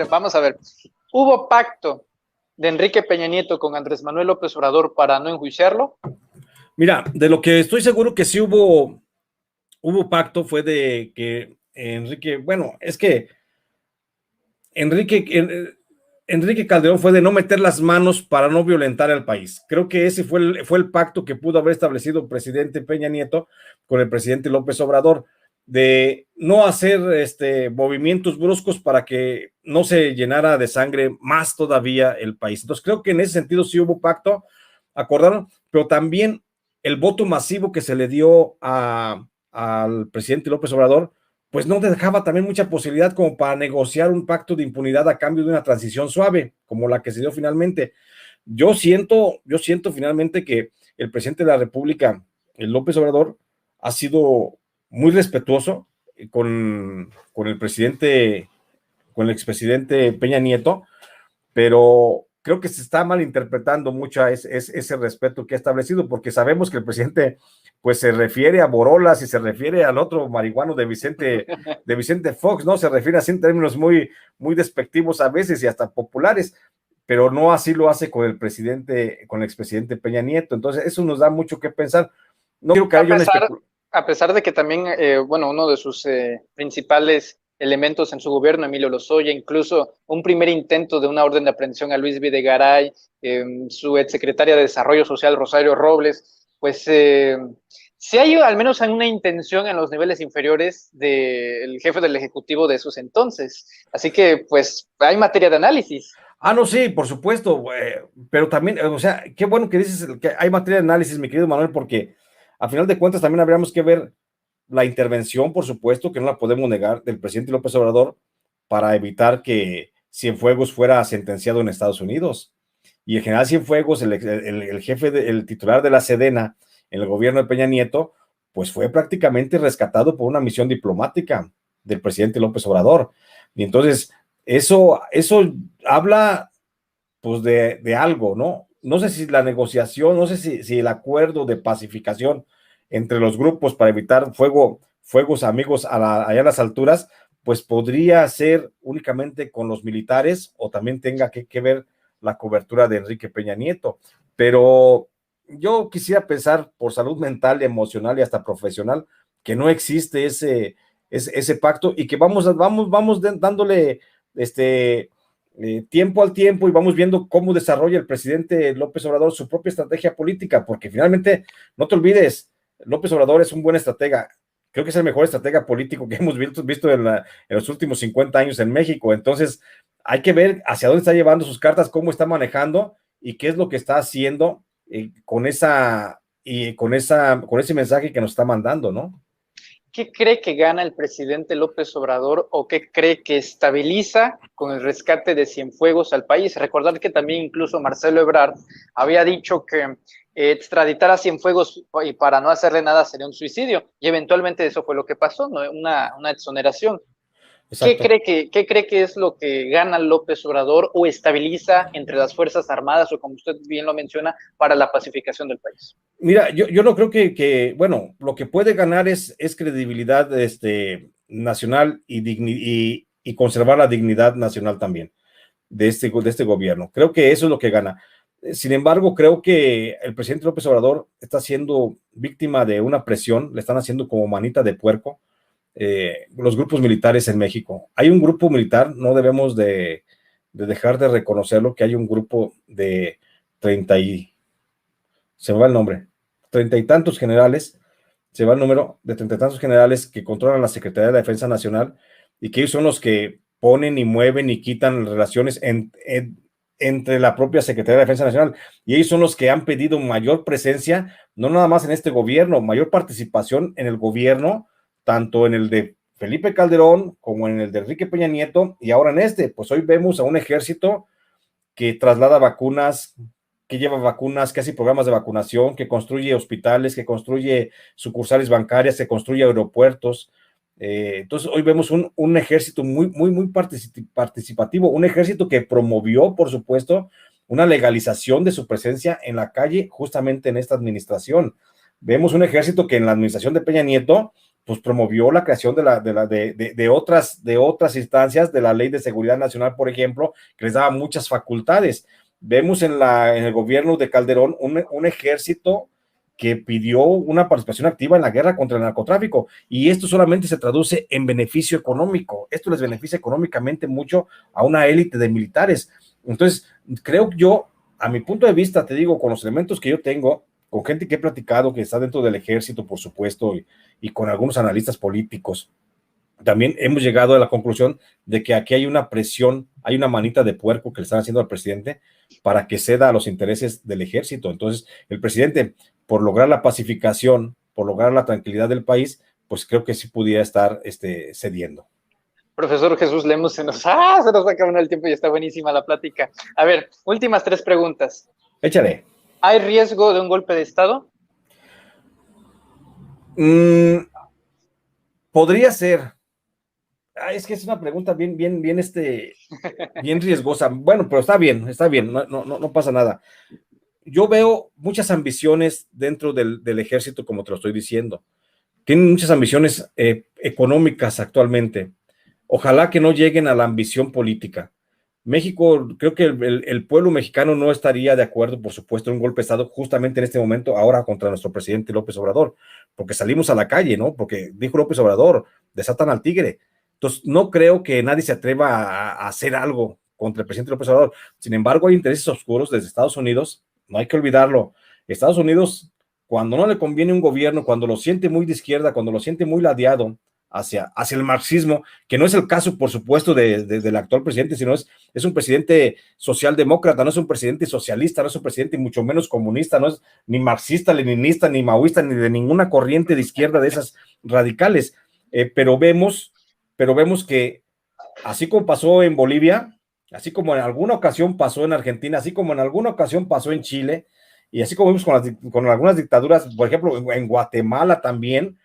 vamos a ver. ¿Hubo pacto de Enrique Peña Nieto con Andrés Manuel López Obrador para no enjuiciarlo? Mira, de lo que estoy seguro que sí hubo pacto fue de que Enrique, bueno, es que Enrique, Enrique Calderón fue de no meter las manos para no violentar al país. Creo que ese fue el pacto que pudo haber establecido el presidente Peña Nieto con el presidente López Obrador, de no hacer movimientos bruscos para que no se llenara de sangre más todavía el país. Entonces creo que en ese sentido sí hubo pacto, acordaron, pero también el voto masivo que se le dio al presidente López Obrador pues no dejaba también mucha posibilidad como para negociar un pacto de impunidad a cambio de una transición suave, como la que se dio finalmente. Yo siento finalmente que el presidente de la República, el López Obrador, ha sido muy respetuoso con el presidente, con el expresidente Peña Nieto, pero creo que se está malinterpretando mucho ese respeto que ha establecido, porque sabemos que el presidente pues se refiere a Borolas y se refiere al otro marihuano de Vicente Fox, ¿no? Se refiere así en términos muy, muy despectivos a veces y hasta populares, pero no así lo hace con el presidente, con el expresidente Peña Nieto. Entonces, eso nos da mucho que pensar. No quiero que haya una especulación. A pesar de que también, uno de sus principales elementos en su gobierno, Emilio Lozoya, incluso un primer intento de una orden de aprehensión a Luis Videgaray, su exsecretaria de Desarrollo Social, Rosario Robles, pues sí hay al menos una intención en los niveles inferiores del jefe del Ejecutivo de esos entonces. Así que, pues, hay materia de análisis. No, sí, por supuesto, pero también, o sea, qué bueno que dices que hay materia de análisis, mi querido Manuel, porque a final de cuentas también habríamos que ver la intervención, por supuesto, que no la podemos negar, del presidente López Obrador para evitar que Cienfuegos fuera sentenciado en Estados Unidos. Y el general Cienfuegos, el jefe, el titular de la Sedena en el gobierno de Peña Nieto, pues fue prácticamente rescatado por una misión diplomática del presidente López Obrador. Y entonces, eso habla pues de algo, ¿no? No sé si la negociación, no sé si el acuerdo de pacificación entre los grupos para evitar fuegos amigos allá a las alturas, pues podría ser únicamente con los militares o también tenga que ver la cobertura de Enrique Peña Nieto. Pero yo quisiera pensar por salud mental, emocional y hasta profesional que no existe ese pacto y que vamos dándole tiempo al tiempo y vamos viendo cómo desarrolla el presidente López Obrador su propia estrategia política, porque finalmente, no te olvides, López Obrador es un buen estratega, creo que es el mejor estratega político que hemos visto en los últimos 50 años en México. Entonces hay que ver hacia dónde está llevando sus cartas, cómo está manejando y qué es lo que está haciendo con ese mensaje que nos está mandando, ¿no? ¿Qué cree que gana el presidente López Obrador o qué cree que estabiliza con el rescate de Cienfuegos al país? Recordar que también incluso Marcelo Ebrard había dicho que extraditar a Cienfuegos y para no hacerle nada sería un suicidio, y eventualmente eso fue lo que pasó, ¿no? Una exoneración. ¿Qué Exacto. cree que es lo que gana López Obrador o estabiliza entre las Fuerzas Armadas o, como usted bien lo menciona, para la pacificación del país? Mira, yo no creo bueno, lo que puede ganar es credibilidad nacional y conservar la dignidad nacional también de este gobierno. Creo que eso es lo que gana. Sin embargo, creo que el presidente López Obrador está siendo víctima de una presión, le están haciendo como manita de puerco los grupos militares en México. Hay un grupo militar, no debemos de dejar de reconocerlo, que hay un grupo de 30 y se me va el nombre, 30 y tantos generales, se va el número de 30 y tantos generales que controlan la Secretaría de la Defensa Nacional y que ellos son los que ponen y mueven y quitan relaciones entre la propia Secretaría de Defensa Nacional, y ellos son los que han pedido mayor presencia, no nada más en este gobierno, mayor participación en el gobierno, tanto en el de Felipe Calderón como en el de Enrique Peña Nieto, y ahora en pues hoy vemos a un ejército que traslada vacunas, que lleva vacunas, que hace programas de vacunación, que construye hospitales, que construye sucursales bancarias, que construye aeropuertos. Entonces hoy vemos un ejército muy, muy, muy participativo, un ejército que promovió, por supuesto, una legalización de su presencia en la calle justamente en esta administración. Vemos un ejército que en la administración de Peña Nieto, pues promovió la creación de otras instancias, de la Ley de Seguridad Nacional, por ejemplo, que les daba muchas facultades. Vemos en el gobierno de Calderón un ejército que pidió una participación activa en la guerra contra el narcotráfico, y esto solamente se traduce en beneficio económico. Esto les beneficia económicamente mucho a una élite de militares. Entonces, creo yo, a mi punto de vista, te digo, con los elementos que yo tengo, con gente que he platicado, que está dentro del ejército, por supuesto, y con algunos analistas políticos, también hemos llegado a la conclusión de que aquí hay una presión, hay una manita de puerco que le están haciendo al presidente para que ceda a los intereses del ejército. Entonces, el presidente, por lograr la pacificación, por lograr la tranquilidad del país, pues creo que sí pudiera estar cediendo. Profesor Jesús Lemus, se nos acabó el tiempo y está buenísima la plática. A ver, últimas 3 preguntas. Échale. ¿Hay riesgo de un golpe de Estado? Podría ser. Es que es una pregunta bien riesgosa. Bueno, pero está bien, no pasa nada. Yo veo muchas ambiciones dentro del ejército, como te lo estoy diciendo. Tienen muchas ambiciones económicas actualmente. Ojalá que no lleguen a la ambición política. México, creo que el pueblo mexicano no estaría de acuerdo, por supuesto, en un golpe de Estado justamente en este momento, ahora contra nuestro presidente López Obrador, porque salimos a la calle, ¿no? Porque dijo López Obrador, desatan al tigre. Entonces, no creo que nadie se atreva a hacer algo contra el presidente López Obrador. Sin embargo, hay intereses oscuros desde Estados Unidos, no hay que olvidarlo. Estados Unidos, cuando no le conviene un gobierno, cuando lo siente muy de izquierda, cuando lo siente muy ladeado hacia el marxismo, que no es el caso, por supuesto, del actual presidente, sino es un presidente socialdemócrata, no es un presidente socialista, no es un presidente mucho menos comunista, no es ni marxista, leninista, ni maoísta, ni de ninguna corriente de izquierda de esas radicales, pero vemos que así como pasó en Bolivia, así como en alguna ocasión pasó en Argentina, así como en alguna ocasión pasó en Chile, y así como vimos con algunas dictaduras, por ejemplo, en Guatemala también,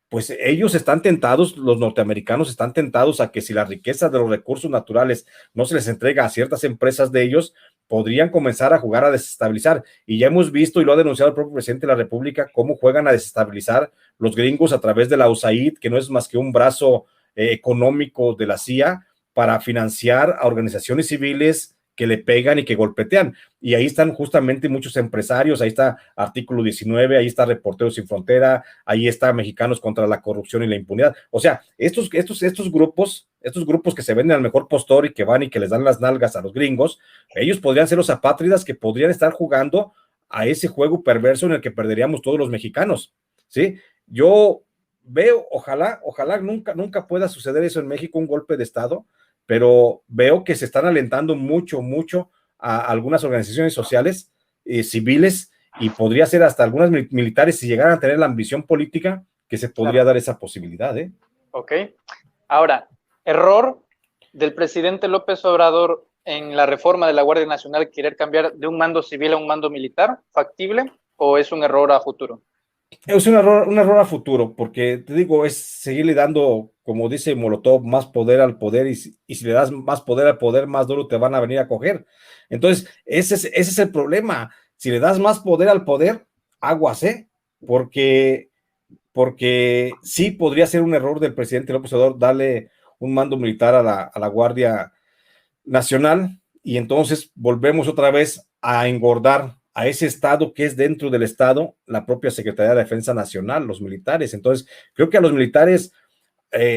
pues ellos están tentados, los norteamericanos están tentados a que si la riqueza de los recursos naturales no se les entrega a ciertas empresas de ellos, podrían comenzar a jugar a desestabilizar. Y ya hemos visto, y lo ha denunciado el propio presidente de la República, cómo juegan a desestabilizar los gringos a través de la USAID, que no es más que un brazo económico de la CIA, para financiar a organizaciones civiles que le pegan y que golpetean. Y ahí están justamente muchos empresarios, ahí está Artículo 19, ahí está Reporteros Sin Frontera, ahí está Mexicanos contra la Corrupción y la Impunidad. O sea, estos grupos que se venden al mejor postor y que van y que les dan las nalgas a los gringos, ellos podrían ser los apátridas que podrían estar jugando a ese juego perverso en el que perderíamos todos los mexicanos, ¿sí? Yo veo, ojalá nunca pueda suceder eso en México, un golpe de Estado, pero veo que se están alentando mucho a algunas organizaciones sociales, civiles, y podría ser hasta algunas militares si llegaran a tener la ambición política, que se podría dar esa posibilidad. Ok. Ahora, error del presidente López Obrador en la reforma de la Guardia Nacional querer cambiar de un mando civil a un mando militar, ¿factible o es un error a futuro? Es un error a futuro, porque te digo, es seguirle dando, como dice Molotov, más poder al poder, y si le das más poder al poder, más duro te van a venir a coger. Entonces, ese es el problema. Si le das más poder al poder, aguas, porque sí podría ser un error del presidente López Obrador darle un mando militar a la Guardia Nacional, y entonces volvemos otra vez a engordar a ese Estado que es dentro del Estado, la propia Secretaría de Defensa Nacional, los militares. Entonces, creo que a los militares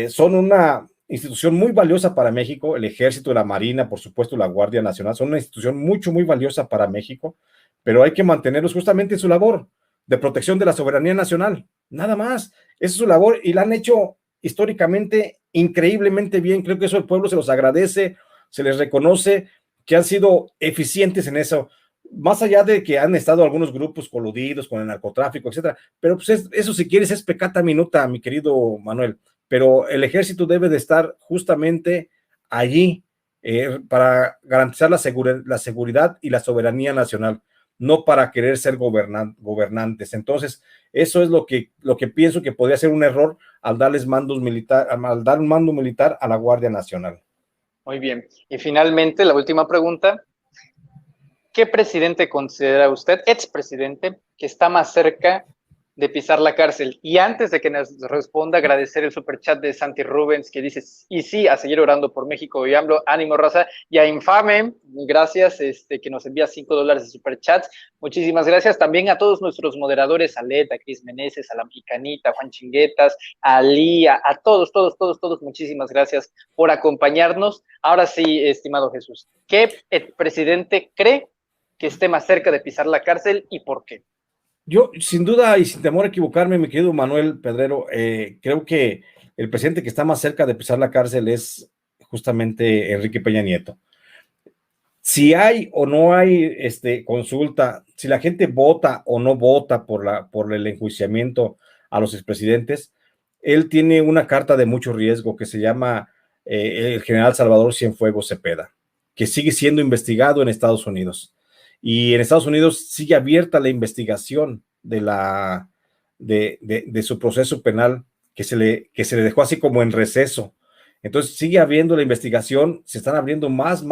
son una institución muy valiosa para México, el Ejército, la Marina, por supuesto, la Guardia Nacional, son una institución muy valiosa para México, pero hay que mantenerlos justamente en su labor de protección de la soberanía nacional, nada más. Esa es su labor y la han hecho históricamente increíblemente bien. Creo que eso el pueblo se los agradece, se les reconoce que han sido eficientes en eso, más allá de que han estado algunos grupos coludidos con el narcotráfico, etcétera, pero pues eso, si quieres, es pecata minuta, mi querido Manuel, pero el ejército debe de estar justamente allí para garantizar la seguridad y la soberanía nacional, no para querer ser gobernantes. Entonces, eso es lo que pienso que podría ser un error al dar un mando militar a la Guardia Nacional. Muy bien. Y finalmente, la última pregunta. ¿Qué presidente considera usted, expresidente, que está más cerca de pisar la cárcel. Y antes de que nos responda, agradecer el superchat de Santi Rubens, que dice, y sí, a seguir orando por México y AMLO, ánimo raza, y a Infame, gracias, que nos envía $5 de superchats, muchísimas gracias, también a todos nuestros moderadores, a Leta, a Cris Meneses, a La Mexicanita, a Juan Chinguetas, a Lía, a todos, muchísimas gracias por acompañarnos. Ahora sí, estimado Jesús, ¿qué presidente cree que esté más cerca de pisar la cárcel y por qué? Yo, sin duda y sin temor a equivocarme, mi querido Manuel Pedrero, creo que el presidente que está más cerca de pisar la cárcel es justamente Enrique Peña Nieto. Si hay o no hay consulta, si la gente vota o no vota por el enjuiciamiento a los expresidentes, él tiene una carta de mucho riesgo que se llama el general Salvador Cienfuegos Cepeda, que sigue siendo investigado en Estados Unidos. Y en Estados Unidos sigue abierta la investigación de su proceso penal que se le dejó así como en receso. Entonces sigue habiendo la investigación, se están abriendo más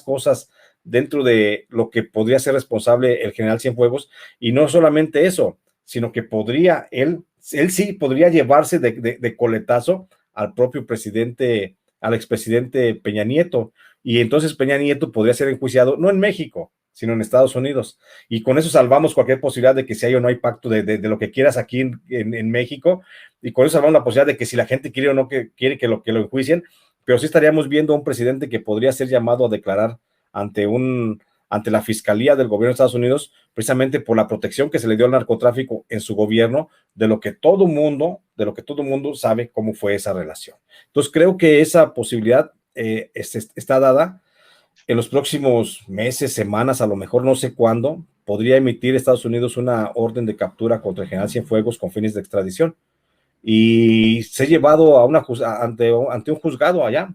cosas dentro de lo que podría ser responsable el general Cienfuegos, y no solamente eso, sino que podría, él sí podría llevarse de coletazo al propio presidente, al expresidente Peña Nieto, y entonces Peña Nieto podría ser enjuiciado, no en México, sino en Estados Unidos, y con eso salvamos cualquier posibilidad de que si hay o no hay pacto de lo que quieras aquí en México, y con eso salvamos la posibilidad de que si la gente quiere o no quiere que lo enjuicien, pero sí estaríamos viendo a un presidente que podría ser llamado a declarar ante la Fiscalía del gobierno de Estados Unidos, precisamente por la protección que se le dio al narcotráfico en su gobierno, de lo que todo mundo sabe cómo fue esa relación. Entonces creo que esa posibilidad está dada. En los próximos meses, semanas, a lo mejor no sé cuándo, podría emitir Estados Unidos una orden de captura contra el general Cienfuegos con fines de extradición. Y se ha llevado ante un juzgado allá,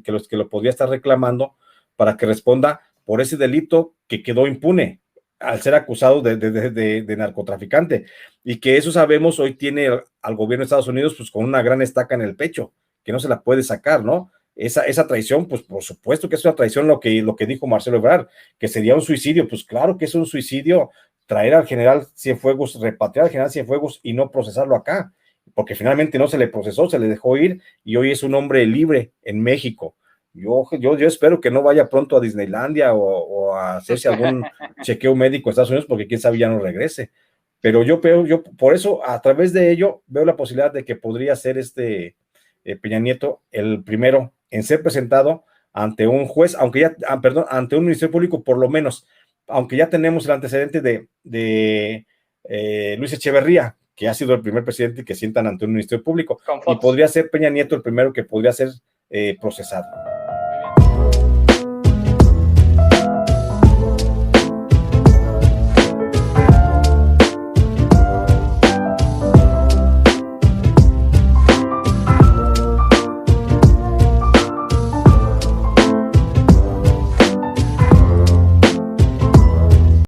que lo podría estar reclamando para que responda por ese delito que quedó impune al ser acusado de narcotraficante, y que eso sabemos hoy tiene al gobierno de Estados Unidos pues con una gran estaca en el pecho, que no se la puede sacar, ¿no? Esa traición, pues por supuesto que es una traición, lo que dijo Marcelo Ebrard, que sería un suicidio. Pues claro que es un suicidio traer al general Cienfuegos, repatriar al general Cienfuegos y no procesarlo acá, porque finalmente no se le procesó, se le dejó ir, y hoy es un hombre libre en México. Yo espero que no vaya pronto a Disneylandia o a hacerse algún chequeo médico en Estados Unidos, porque quién sabe ya no regrese. Pero yo por eso, a través de ello, veo la posibilidad de que podría ser Peña Nieto el primero en ser presentado ante un juez, ante un ministerio público, por lo menos, aunque ya tenemos el antecedente de Luis Echeverría, que ha sido el primer presidente que sientan ante un ministerio público, y podría ser Peña Nieto el primero que podría ser procesado.